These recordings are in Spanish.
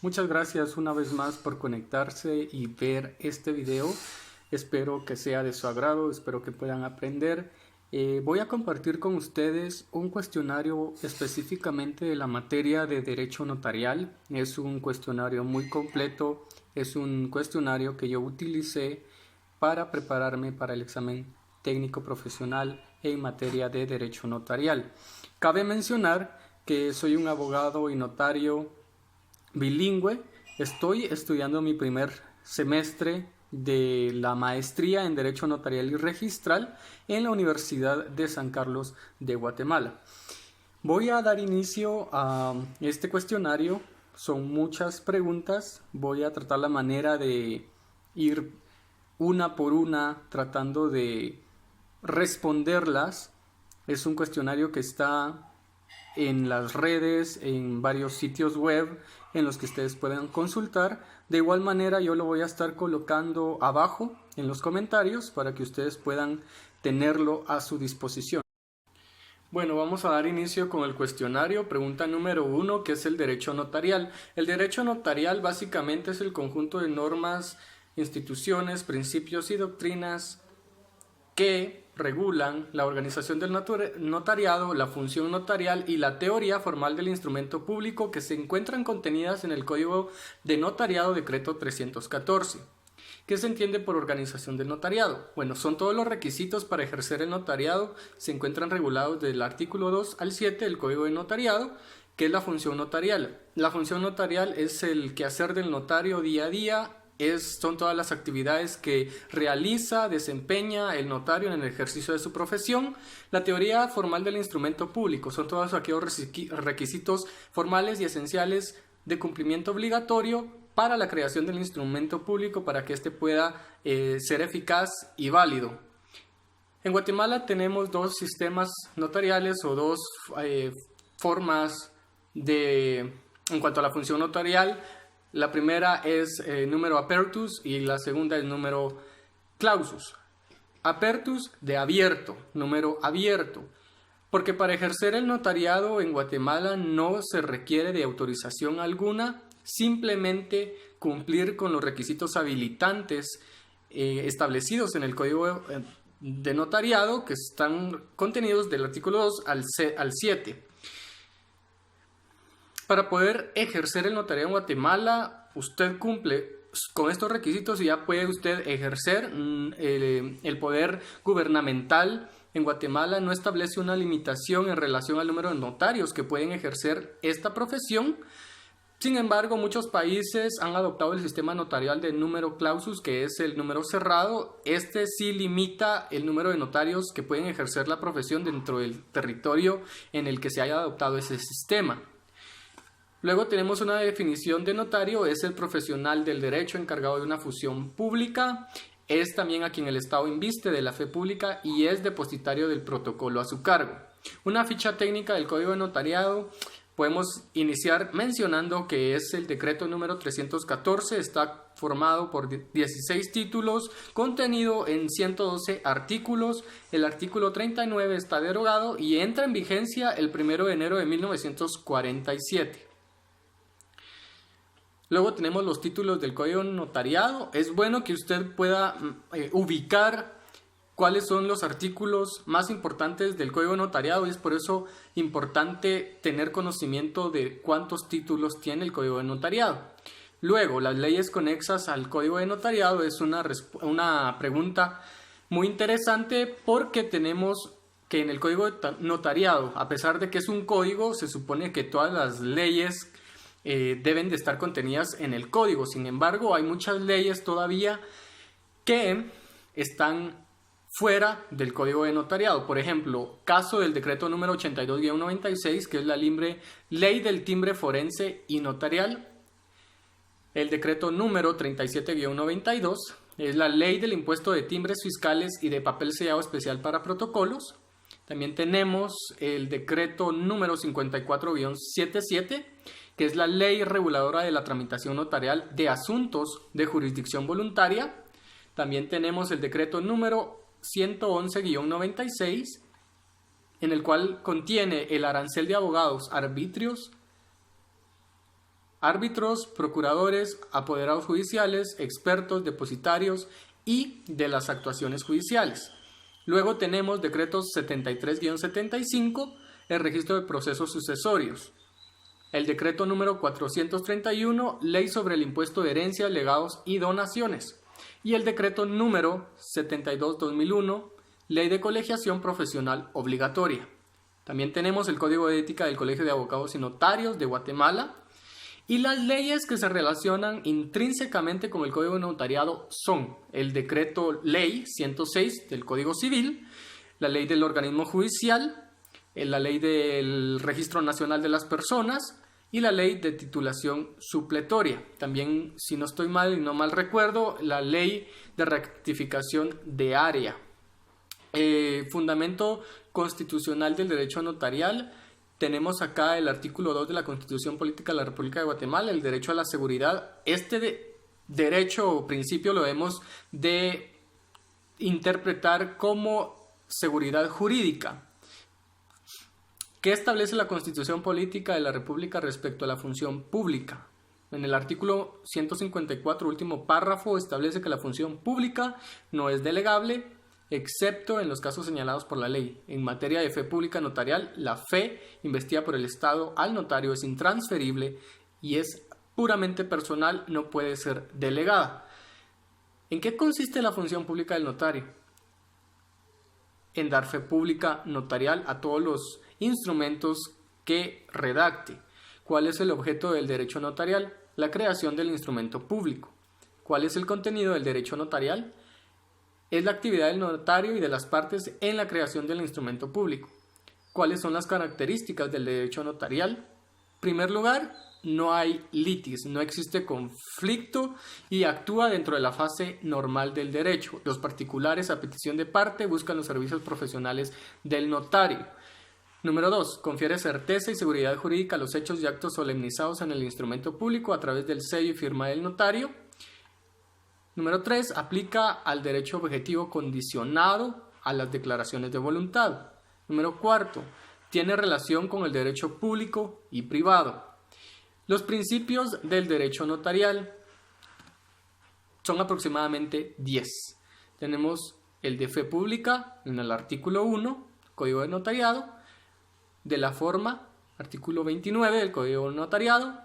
Muchas gracias una vez más por conectarse y ver este video. Espero que sea de su agrado, espero que puedan aprender. Voy a compartir con ustedes un cuestionario específicamente de la materia de Derecho Notarial. Es un cuestionario muy completo, es un cuestionario que yo utilicé para prepararme para el examen técnico profesional en materia de Derecho Notarial. Cabe mencionar que soy un abogado y notario bilingüe. Estoy estudiando mi primer semestre de la maestría en Derecho Notarial y Registral en la Universidad de San Carlos de Guatemala. Voy a dar inicio a este cuestionario. Son muchas preguntas. Voy a tratar la manera de ir una por una tratando de responderlas. Es un cuestionario que está en las redes, en varios sitios web en los que ustedes puedan consultar. De igual manera yo lo voy a estar colocando abajo en los comentarios para que ustedes puedan tenerlo a su disposición. Bueno, vamos a dar inicio con el cuestionario. Pregunta número 1, ¿qué es el derecho notarial? El derecho notarial básicamente es el conjunto de normas, instituciones, principios y doctrinas que regulan la organización del notariado, la función notarial y la teoría formal del instrumento público que se encuentran contenidas en el Código de Notariado Decreto 314. ¿Qué se entiende por organización del notariado? Bueno, son todos los requisitos para ejercer el notariado, se encuentran regulados del artículo 2 al 7 del Código de Notariado, que es la función notarial. La función notarial es el quehacer del notario día a día. Son todas las actividades que realiza, desempeña el notario en el ejercicio de su profesión. La teoría formal del instrumento público son todos aquellos requisitos formales y esenciales de cumplimiento obligatorio para la creación del instrumento público para que éste pueda ser eficaz y válido. En Guatemala tenemos dos sistemas notariales o dos formas en cuanto a la función notarial. La primera es número apertus y la segunda es número clausus. Apertus de abierto, número abierto, porque para ejercer el notariado en Guatemala no se requiere de autorización alguna, simplemente cumplir con los requisitos habilitantes establecidos en el Código de Notariado que están contenidos del artículo 2 al 7. Para poder ejercer el notariado en Guatemala, usted cumple con estos requisitos y ya puede usted ejercer el poder gubernamental. En Guatemala no establece una limitación en relación al número de notarios que pueden ejercer esta profesión. Sin embargo, muchos países han adoptado el sistema notarial de número clausus, que es el número cerrado. Este sí limita el número de notarios que pueden ejercer la profesión dentro del territorio en el que se haya adoptado ese sistema. Luego tenemos una definición de notario, es el profesional del derecho encargado de una función pública, es también a quien el Estado inviste de la fe pública y es depositario del protocolo a su cargo. Una ficha técnica del Código de Notariado, podemos iniciar mencionando que es el decreto número 314, está formado por 16 títulos, contenido en 112 artículos, el artículo 39 está derogado y entra en vigencia el 1 de enero de 1947. Luego tenemos los títulos del Código Notariado. Es bueno que usted pueda ubicar cuáles son los artículos más importantes del Código Notariado y es por eso importante tener conocimiento de cuántos títulos tiene el Código de Notariado. Luego, las leyes conexas al Código de Notariado es una pregunta muy interesante porque tenemos que en el Código de Notariado, a pesar de que es un código, se supone que todas las leyes deben de estar contenidas en el código. Sin embargo, hay muchas leyes todavía que están fuera del Código de Notariado. Por ejemplo, caso del decreto número 82-96, que es la ley del timbre forense y notarial. El decreto número 37-92 es la ley del impuesto de timbres fiscales y de papel sellado especial para protocolos. También tenemos el decreto número 54-77, que es la ley reguladora de la tramitación notarial de asuntos de jurisdicción voluntaria. También tenemos el decreto número 111-96, en el cual contiene el arancel de abogados, arbitrios, árbitros, procuradores, apoderados judiciales, expertos, depositarios y de las actuaciones judiciales. Luego tenemos decretos 73-75, el registro de procesos sucesorios. El decreto número 431, ley sobre el impuesto de herencia, legados y donaciones. Y el decreto número 72-2001, ley de colegiación profesional obligatoria. También tenemos el Código de Ética del Colegio de Abogados y Notarios de Guatemala. Y las leyes que se relacionan intrínsecamente con el Código de Notariado son el decreto ley 106 del Código Civil, la ley del organismo judicial, la ley del Registro Nacional de las Personas y la ley de titulación supletoria. También, si no estoy mal y no mal recuerdo, la ley de rectificación de área. Fundamento constitucional del derecho notarial. Tenemos acá el artículo 2 de la Constitución Política de la República de Guatemala, el derecho a la seguridad. Derecho o principio lo debemos de interpretar como seguridad jurídica. ¿Qué establece la Constitución Política de la República respecto a la función pública? En el artículo 154, último párrafo, establece que la función pública no es delegable, excepto en los casos señalados por la ley. En materia de fe pública notarial, la fe investida por el Estado al notario es intransferible y es puramente personal, no puede ser delegada. ¿En qué consiste la función pública del notario? En dar fe pública notarial a todos los instrumentos que redacte. ¿Cuál es el objeto del derecho notarial? La creación del instrumento público. ¿Cuál es el contenido del derecho notarial? Es la actividad del notario y de las partes en la creación del instrumento público. ¿Cuáles son las características del derecho notarial? En primer lugar, no hay litis, no existe conflicto y actúa dentro de la fase normal del derecho. Los particulares, a petición de parte, buscan los servicios profesionales del notario. Número 2. Confiere certeza y seguridad jurídica a los hechos y actos solemnizados en el instrumento público a través del sello y firma del notario. Número 3. Aplica al derecho objetivo condicionado a las declaraciones de voluntad. Número 4. Tiene relación con el derecho público y privado. Los principios del derecho notarial son aproximadamente 10. Tenemos el de fe pública en el artículo 1, Código de Notariado, de la forma, artículo 29 del Código de Notariado,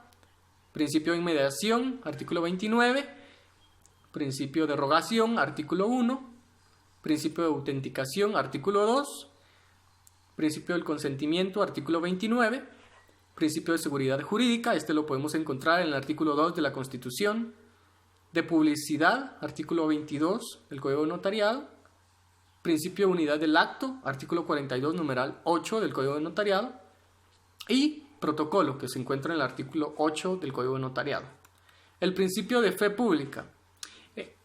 principio de inmediación, artículo 29, principio de rogación, artículo 1, principio de autenticación, artículo 2, principio del consentimiento, artículo 29, principio de seguridad jurídica, este lo podemos encontrar en el artículo 2 de la Constitución, de publicidad, artículo 22 del Código de Notariado, principio de unidad del acto, artículo 42, numeral 8 del Código de Notariado, y protocolo, que se encuentra en el artículo 8 del Código de Notariado. El principio de fe pública.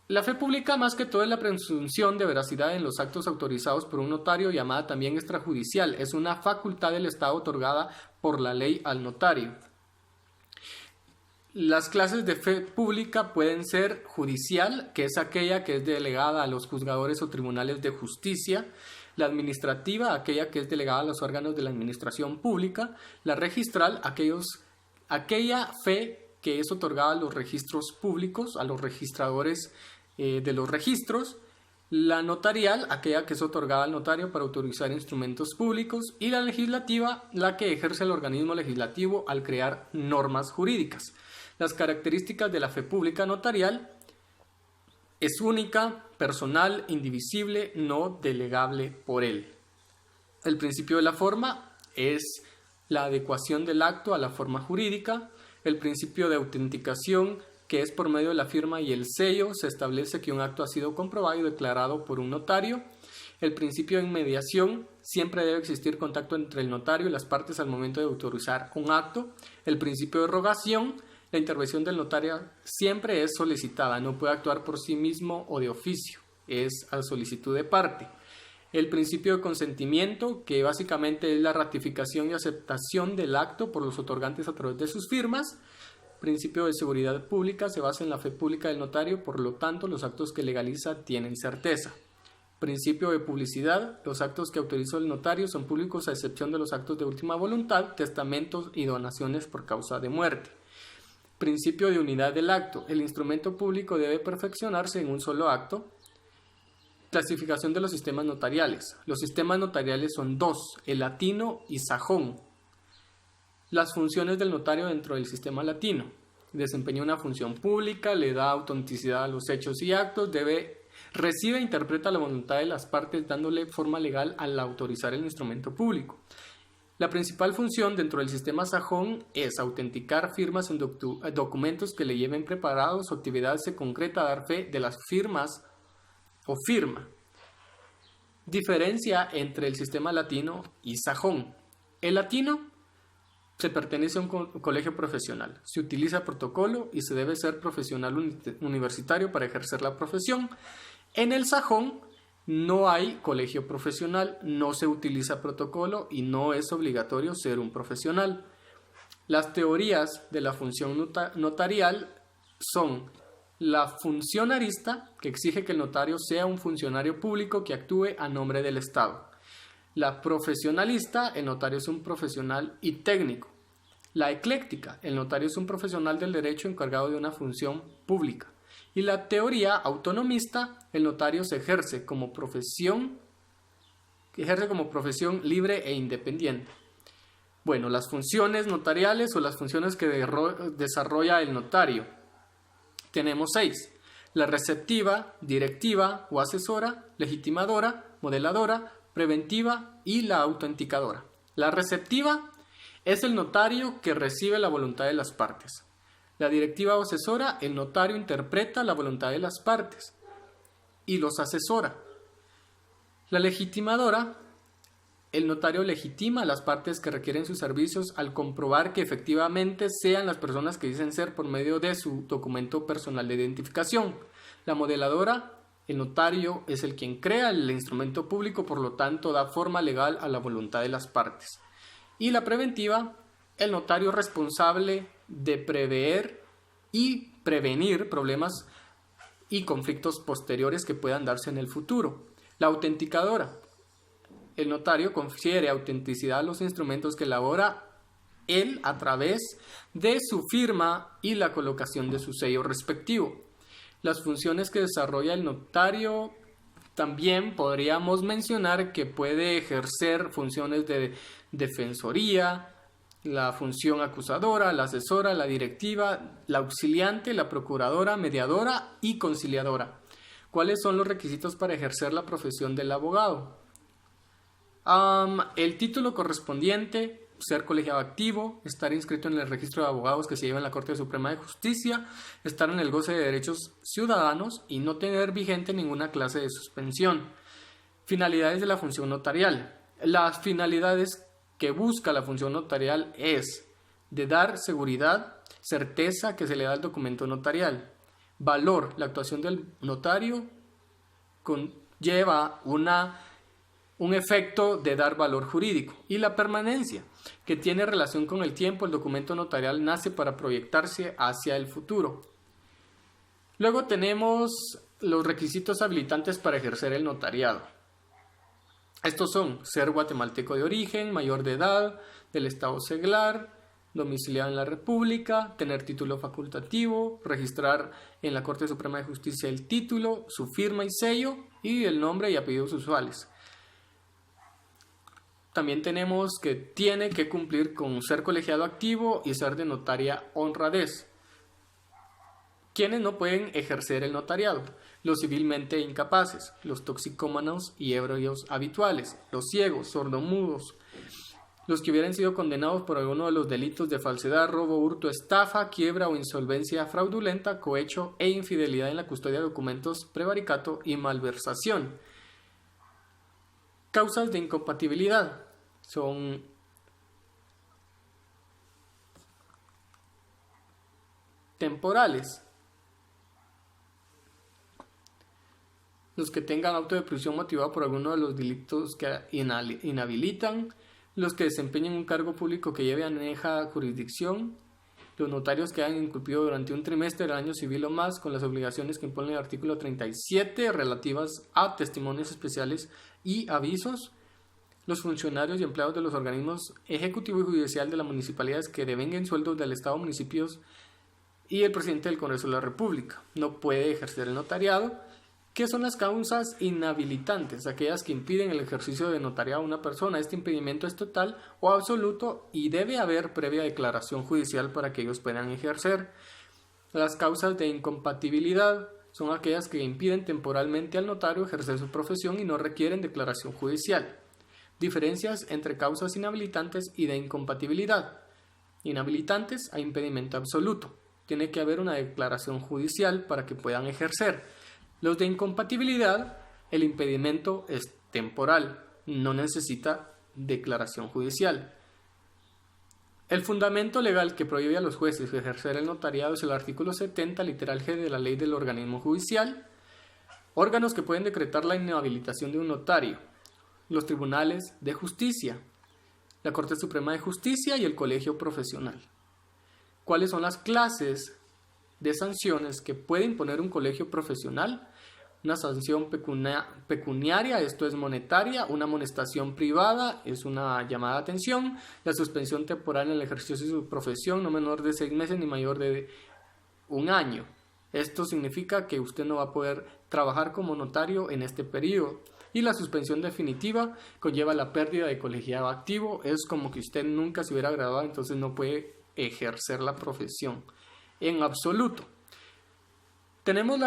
La fe pública, más que todo, es la presunción de veracidad en los actos autorizados por un notario, llamada también extrajudicial. Es una facultad del Estado otorgada por la ley al notario. Las clases de fe pública pueden ser judicial, que es aquella que es delegada a los juzgadores o tribunales de justicia; la administrativa, aquella que es delegada a los órganos de la administración pública; la registral, aquella fe que es otorgada a los registros públicos, a los registradores de los registros; la notarial, aquella que es otorgada al notario para autorizar instrumentos públicos; y la legislativa, la que ejerce el organismo legislativo al crear normas jurídicas. Las características de la fe pública notarial: es única, personal, indivisible, no delegable por él. El principio de la forma es la adecuación del acto a la forma jurídica. El principio de autenticación, que es por medio de la firma y el sello, se establece que un acto ha sido comprobado y declarado por un notario. El principio de inmediación: siempre debe existir contacto entre el notario y las partes al momento de autorizar un acto. El principio de rogación: la intervención del notario siempre es solicitada, no puede actuar por sí mismo o de oficio, es a solicitud de parte. El principio de consentimiento, que básicamente es la ratificación y aceptación del acto por los otorgantes a través de sus firmas. Principio de seguridad pública: se basa en la fe pública del notario, por lo tanto los actos que legaliza tienen certeza. Principio de publicidad: los actos que autorizó el notario son públicos a excepción de los actos de última voluntad, testamentos y donaciones por causa de muerte. Principio de unidad del acto. El instrumento público debe perfeccionarse en un solo acto. Clasificación de los sistemas notariales. Los sistemas notariales son dos, el latino y sajón. Las funciones del notario dentro del sistema latino. Desempeña una función pública, le da autenticidad a los hechos y actos, recibe e interpreta la voluntad de las partes dándole forma legal al autorizar el instrumento público. La principal función dentro del sistema sajón es autenticar firmas en documentos que le lleven preparados o actividades que concreta dar fe de las firmas o firma. Diferencia entre el sistema latino y sajón. El latino se pertenece a un colegio profesional, se utiliza protocolo y se debe ser profesional universitario para ejercer la profesión. En el sajón no hay colegio profesional, no se utiliza protocolo y no es obligatorio ser un profesional. Las teorías de la función notarial son la funcionarista, que exige que el notario sea un funcionario público que actúe a nombre del Estado. La profesionalista, el notario es un profesional y técnico. La ecléctica, el notario es un profesional del derecho encargado de una función pública. Y la teoría autonomista, el notario se ejerce como profesión libre e independiente. Bueno, las funciones notariales o las funciones que desarrolla el notario. Tenemos 6. La receptiva, directiva o asesora, legitimadora, modeladora, preventiva y la autenticadora. La receptiva es el notario que recibe la voluntad de las partes. La directiva o asesora, el notario interpreta la voluntad de las partes y los asesora. La legitimadora, el notario legitima a las partes que requieren sus servicios al comprobar que efectivamente sean las personas que dicen ser por medio de su documento personal de identificación. La modeladora, el notario es el quien crea el instrumento público, por lo tanto da forma legal a la voluntad de las partes. Y la preventiva, el notario responsable de prever y prevenir problemas y conflictos posteriores que puedan darse en el futuro. La autenticadora, el notario confiere autenticidad a los instrumentos que elabora él a través de su firma y la colocación de su sello respectivo. Las funciones que desarrolla el notario también podríamos mencionar que puede ejercer funciones de defensoría, la función acusadora, la asesora, la directiva, la auxiliante, la procuradora, mediadora y conciliadora. ¿Cuáles son los requisitos para ejercer la profesión del abogado? El título correspondiente, ser colegiado activo, estar inscrito en el registro de abogados que se lleva en la Corte Suprema de Justicia, estar en el goce de derechos ciudadanos y no tener vigente ninguna clase de suspensión. Finalidades de la función notarial. Las finalidades que busca la función notarial es de dar seguridad, certeza que se le da al documento notarial. Valor, la actuación del notario conlleva un efecto de dar valor jurídico. Y la permanencia, que tiene relación con el tiempo. El documento notarial nace para proyectarse hacia el futuro. Luego tenemos los requisitos habilitantes para ejercer el notariado. Estos son ser guatemalteco de origen, mayor de edad, del estado seglar, domiciliado en la República, tener título facultativo, registrar en la Corte Suprema de Justicia el título, su firma y sello y el nombre y apellidos usuales. También tenemos que tiene que cumplir con ser colegiado activo y ser de notaria honradez. ¿Quiénes no pueden ejercer el notariado? Los civilmente incapaces, los toxicómanos y ebrios habituales, los ciegos, sordomudos, los que hubieran sido condenados por alguno de los delitos de falsedad, robo, hurto, estafa, quiebra o insolvencia fraudulenta, cohecho e infidelidad en la custodia de documentos, prevaricato y malversación. Causas de incompatibilidad son temporales. Los que tengan auto de prisión motivado por alguno de los delitos que inhabilitan, los que desempeñen un cargo público que lleve aneja jurisdicción, los notarios que hayan incumplido durante un trimestre del año civil o más con las obligaciones que impone el artículo 37 relativas a testimonios especiales y avisos, los funcionarios y empleados de los organismos ejecutivo y judicial de las municipalidades que devenguen sueldos del Estado, municipios y el presidente del Congreso de la República. No puede ejercer el notariado. ¿Qué son las causas inhabilitantes? Aquellas que impiden el ejercicio de notariado a una persona. Este impedimento es total o absoluto y debe haber previa declaración judicial para que ellos puedan ejercer. Las causas de incompatibilidad son aquellas que impiden temporalmente al notario ejercer su profesión y no requieren declaración judicial. Diferencias entre causas inhabilitantes y de incompatibilidad. Inhabilitantes a impedimento absoluto. Tiene que haber una declaración judicial para que puedan ejercer. Los de incompatibilidad, el impedimento es temporal, no necesita declaración judicial. El fundamento legal que prohíbe a los jueces ejercer el notariado es el artículo 70, literal G de la ley del organismo judicial. Órganos que pueden decretar la inhabilitación de un notario. Los tribunales de justicia, la Corte Suprema de Justicia y el Colegio Profesional. ¿Cuáles son las clases de sanciones que puede imponer un colegio profesional? Una sanción pecuniaria, esto es monetaria; una amonestación privada, es una llamada de atención; la suspensión temporal en el ejercicio de su profesión, no menor de 6 meses ni mayor de 1 año. Esto significa que usted no va a poder trabajar como notario en este periodo. Y la suspensión definitiva conlleva la pérdida de colegiado activo. Es como que usted nunca se hubiera graduado, entonces no puede ejercer la profesión en absoluto. Tenemos la